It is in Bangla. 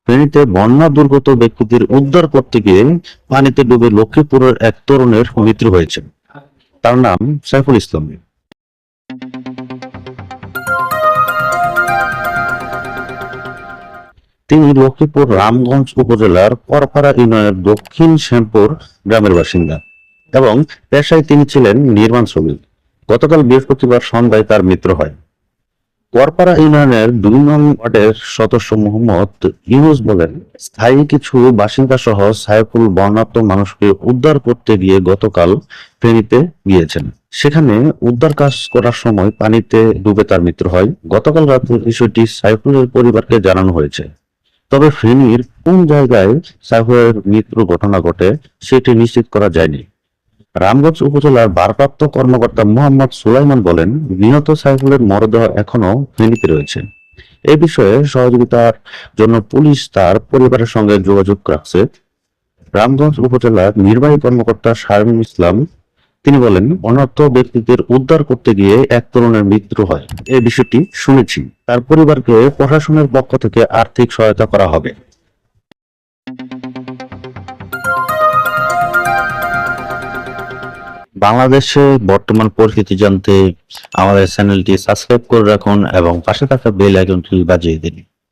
ফেনীতে বন্যা দুর্গত ব্যক্তিদের উদ্ধার করতে গিয়ে পানিতে ডুবে লক্ষ্মীপুরের এক তরুণের মৃত্যু হয়েছে। তার নাম সাইফুল ইসলাম। তিনি লক্ষ্মীপুর রামগঞ্জ উপজেলার করপাড়া ইউনিয়নের দক্ষিণ শ্যামপুর গ্রামের বাসিন্দা এবং পেশায় তিনি ছিলেন নির্মাণ শ্রমিক। গতকাল বৃহস্পতিবার সন্ধ্যায় তার মৃত্যু হয়। করপাড়া ইউনিয়নের ২ নং ওয়ার্ডের সদস্য মোহাম্মদ ইউনুস বলেন, স্থায়ী কিছু বাসিন্দা সহ সাইফুল বন্যার্ত মানুষকে উদ্ধার করতে গিয়ে গতকাল ফেনীতে গিয়েছেন। সেখানে উদ্ধার কাজ করার সময় পানিতে ডুবে তার মৃত্যু হয়। গতকাল রাতে বিষয়টি সাইফুলের পরিবারকে জানানো হয়েছে। তবে ফেনীর কোন জায়গায় সাইফুলের মৃত্যুর ঘটনা ঘটে সেটি নিশ্চিত করা যায়নি। রামগঞ্জ উপজেলার ভারপ্রাপ্ত কর্মকর্তা মোহাম্মদ সুলাইমান বলেন, নিহত সাইফুলের মরদেহ এখনো ফেনীতে রয়েছে। এ বিষয়ে সহযোগিতার জন্য পুলিশ তার পরিবারের সঙ্গে যোগাযোগ রাখছে। রামগঞ্জ উপজেলার নির্বাহী কর্মকর্তা শারমিন ইসলাম তিনি বলেন, অনার্ত ব্যক্তিদের উদ্ধার করতে গিয়ে এক তরুণের মৃত্যু হয়। এই বিষয়টি শুনেছি। তার পরিবারকে প্রশাসনের পক্ষ থেকে আর্থিক সহায়তা করা হবে। বাংলাদেশে বর্তমান পরিস্থিতি জানতে আমাদের চ্যানেলটি সাবস্ক্রাইব করে রাখুন এবং পাশে থাকা বেল আইকনটি বাজিয়ে দিন।